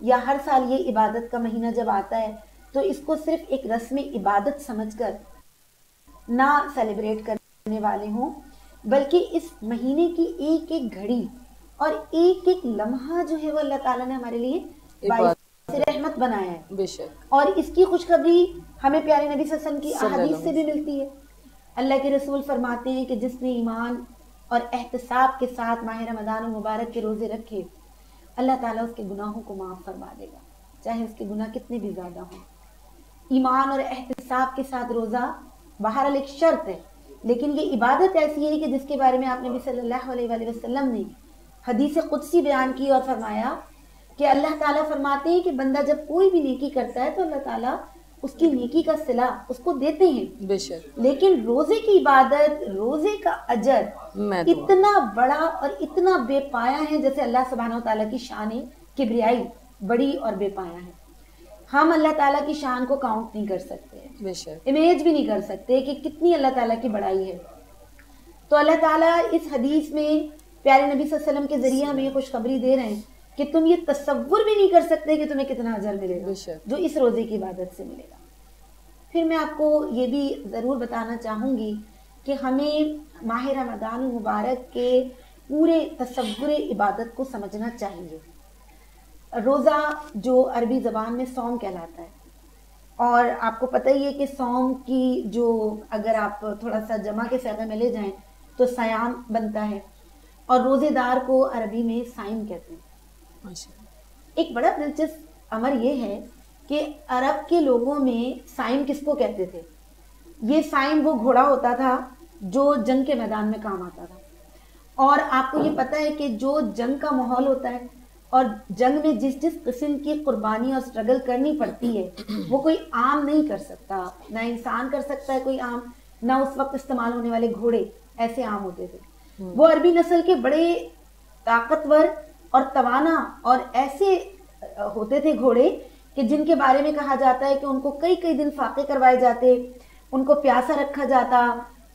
یا ہر سال یہ عبادت کا مہینہ جب آتا ہے تو اس کو صرف ایک رسم عبادت سمجھ کر نہ سیلیبریٹ کرنے والے ہوں، بلکہ اس مہینے کی ایک ایک گھڑی اور ایک ایک لمحہ جو ہے وہ اللہ تعالیٰ نے ہمارے لیے باعث رحمت بنایا ہے. بے شک. اور اس کی خوشخبری ہمیں پیارے نبی صلی اللہ علیہ وسلم کی احادیث سے بھی ملتی ہے. اللہ کے رسول فرماتے ہیں کہ جس نے ایمان اور احتساب کے ساتھ ماہ رمضان المبارک کے روزے رکھے، اللہ تعالیٰ اس کے گناہوں کو معاف فرما دے گا، چاہے اس کے گناہ کتنے بھی زیادہ ہوں. ایمان اور احتساب کے ساتھ روزہ بہرحال ایک شرط ہے، لیکن یہ عبادت ایسی ہے کہ جس کے بارے میں آپ نبی صلی اللہ علیہ وآلہ وسلم نے حدیث قدسی بیان کی اور فرمایا کہ اللہ تعالیٰ فرماتے ہیں کہ بندہ جب کوئی بھی نیکی کرتا ہے تو اللہ تعالیٰ اس کی نیکی کا صلہ اس کو دیتے ہیں. بے شک. لیکن روزے کی عبادت، روزے کا اجر اتنا بڑا اور اتنا بے پایا ہے، جیسے اللہ سبحانہ و تعالیٰ کی شان کبریائی بڑی اور بے پایا ہے. ہم اللہ تعالیٰ کی شان کو کاؤنٹ نہیں کر سکتے، بے شک امیج بھی نہیں کر سکتے کہ کتنی اللہ تعالیٰ کی بڑائی ہے. تو اللہ تعالیٰ اس حدیث میں پیارے نبی صلی اللہ علیہ وسلم کے ذریعے ہمیں یہ خوشخبری دے رہے ہیں کہ تم یہ تصور بھی نہیں کر سکتے کہ تمہیں کتنا اجر ملے گا جو اس روزے کی عبادت سے ملے گا. پھر میں آپ کو یہ بھی ضرور بتانا چاہوں گی کہ ہمیں ماہ رمضان المبارک کے پورے تصور عبادت کو سمجھنا چاہیے. روزہ جو عربی زبان میں صوم کہلاتا ہے، اور آپ کو پتہ ہی ہے کہ صوم کی جو اگر آپ تھوڑا سا جمع کے صیغے میں لے جائیں تو صیام بنتا ہے، اور روزے دار کو عربی میں صائم کہتے ہیں. ایک بڑا دلچسپ امر یہ ہے کہ عرب کے لوگوں میں صائم کس کو کہتے تھے؟ یہ صائم وہ گھوڑا ہوتا تھا جو جنگ کے میدان میں کام آتا تھا. اور آپ کو یہ پتہ ہے کہ جو جنگ کا ماحول ہوتا ہے اور جنگ میں جس جس قسم کی قربانی اور سٹرگل کرنی پڑتی ہے وہ کوئی عام نہیں کر سکتا، نہ انسان کر سکتا ہے کوئی عام، نہ اس وقت استعمال ہونے والے گھوڑے ایسے عام ہوتے تھے. وہ عربی نسل کے بڑے طاقتور اور توانا اور ایسے ہوتے تھے گھوڑے کہ جن کے بارے میں کہا جاتا ہے کہ ان کو کئی کئی دن فاقے کروائے جاتے، ان کو پیاسا رکھا جاتا،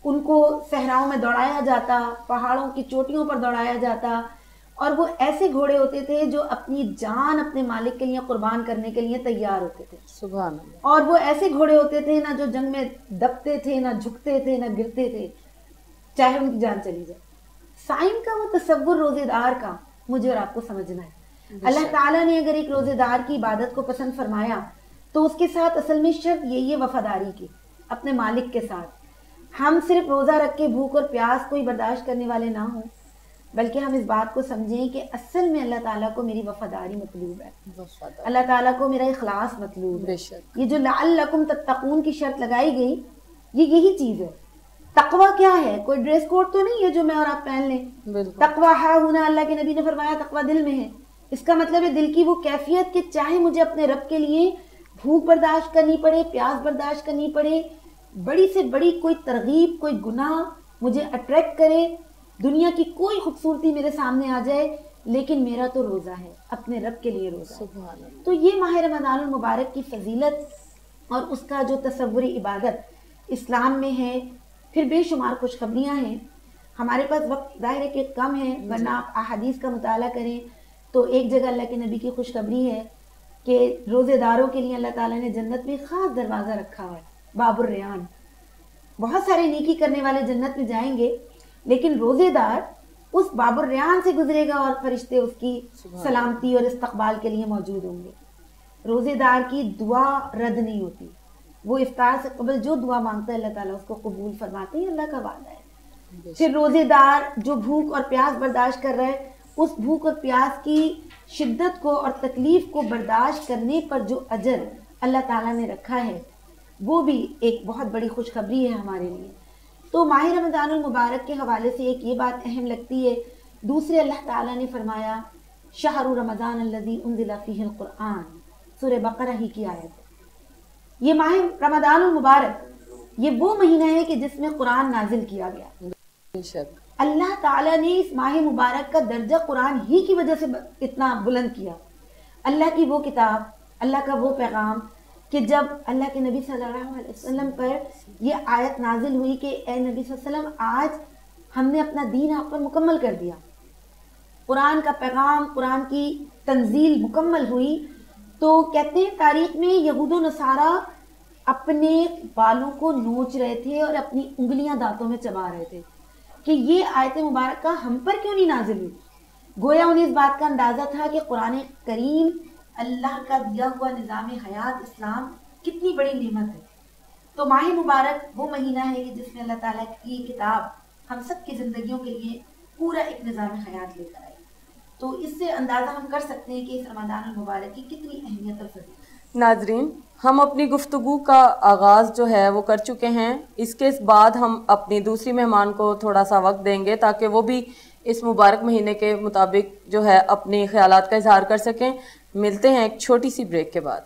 ان کو صحراؤں میں دوڑایا جاتا، پہاڑوں کی چوٹیوں پر دوڑایا جاتا. اور وہ ایسے گھوڑے ہوتے تھے جو اپنی جان اپنے مالک کے لیے قربان کرنے کے لیے تیار ہوتے تھے. سبحان اللہ. اور وہ ایسے گھوڑے ہوتے تھے نہ جو جنگ میں دبتے تھے، نہ جھکتے تھے، نہ گرتے تھے چاہے ان کی جان چلی جائے. صائم کا وہ تصور روزے دار کا مجھے اور آپ کو سمجھنا ہے. اللہ تعالیٰ نے اگر ایک روزے دار کی عبادت کو پسند فرمایا تو اس کے ساتھ اصل میں شرط یہی ہے وفاداری کی اپنے مالک کے ساتھ. ہم صرف روزہ رکھ کے بھوک اور پیاس کوئی برداشت کرنے والے نہ ہوں، بلکہ ہم اس بات کو سمجھیں کہ اصل میں اللہ تعالیٰ کو میری وفاداری مطلوب ہے، اللہ تعالیٰ کو میرا اخلاص مطلوب ہے. یہ جو لعلکم تتقون کی شرط لگائی گئی یہ یہی چیز ہے. تقوی کیا ہے؟ کوئی ڈریس کوڈ تو نہیں ہے جو میں اور آپ پہن لیں. تقوی ہے ہونا، اللہ کے نبی نے فرمایا تقوی دل میں ہے. اس کا مطلب ہے دل کی وہ کیفیت کہ چاہے مجھے اپنے رب کے لیے بھوک برداشت کرنی پڑے، پیاس برداشت کرنی پڑے، بڑی سے بڑی کوئی ترغیب، کوئی گناہ مجھے اٹریکٹ کرے، دنیا کی کوئی خوبصورتی میرے سامنے آ جائے، لیکن میرا تو روزہ ہے، اپنے رب کے لیے روزہ. تو یہ ماہ رمضان المبارک کی فضیلت اور اس کا جو تصوری عبادت اسلام میں ہے. پھر بے شمار خوشخبریاں ہیں. ہمارے پاس وقت ظاہر ہے کہ کم ہے، ورنہ آپ احادیث کا مطالعہ کریں تو ایک جگہ اللہ کے نبی کی خوشخبری ہے کہ روزے داروں کے لیے اللہ تعالیٰ نے جنت میں خاص دروازہ رکھا ہے، باب الریان. بہت سارے نیکی کرنے والے جنت میں جائیں گے، لیکن روزے دار اس باب الریان سے گزرے گا اور فرشتے اس کی سلامتی اور استقبال کے لیے موجود ہوں گے. روزے دار کی دعا رد نہیں ہوتی. وہ افطار سے قبل جو دعا مانگتا ہے اللہ تعالیٰ اس کو قبول فرماتے ہیں، اللہ کا وعدہ ہے. پھر روزے دار جو بھوک اور پیاس برداشت کر رہا ہے، اس بھوک اور پیاس کی شدت کو اور تکلیف کو برداشت کرنے پر جو اجر اللہ تعالیٰ نے رکھا ہے وہ بھی ایک بہت بڑی خوشخبری ہے ہمارے لیے. تو ماہ رمضان المبارک کے حوالے سے ایک یہ بات اہم لگتی ہے. دوسرے اللہ تعالیٰ نے فرمایا شہر رمضان الذی انزل فیہ القرآن، سورہ بقرہ ہی کی آیت. یہ ماہ رمضان المبارک یہ وہ مہینہ ہے کہ جس میں قرآن نازل کیا گیا. اللہ تعالیٰ نے اس ماہ مبارک کا درجہ قرآن ہی کی وجہ سے اتنا بلند کیا. اللہ کی وہ کتاب، اللہ کا وہ پیغام کہ جب اللہ کے نبی صلی اللہ علیہ وسلم پر یہ آیت نازل ہوئی کہ اے نبی صلی اللہ علیہ وسلم آج ہم نے اپنا دین آپ پر مکمل کر دیا، قرآن کا پیغام، قرآن کی تنزیل مکمل ہوئی، تو کہتے ہیں تاریخ میں یہود و نصارہ اپنے بالوں کو نوچ رہے تھے اور اپنی انگلیاں دانتوں میں چبا رہے تھے کہ یہ آیت مبارکہ ہم پر کیوں نہیں نازل ہوئی۔ گویا انہیں اس بات کا اندازہ تھا کہ قرآن کریم اللہ کا دیا ہوا نظام حیات اسلام کتنی بڑی نعمت ہے۔ تو ماہ مبارک وہ مہینہ ہے جس میں اللہ تعالیٰ کی کتاب ہم سب کی زندگیوں کے لیے پورا ایک نظام حیات لے کر آئی۔ تو اس سے اندازہ ہم کر سکتے ہیں کہ اس رمضان المبارک کی کتنی اہمیت اور فضیلت۔ ناظرین، ہم اپنی گفتگو کا آغاز جو ہے وہ کر چکے ہیں۔ اس کے بعد ہم اپنی دوسری مہمان کو تھوڑا سا وقت دیں گے تاکہ وہ بھی اس مبارک مہینے کے مطابق جو ہے اپنی خیالات کا اظہار کر سکیں۔ ملتے ہیں ایک چھوٹی سی بریک کے بعد۔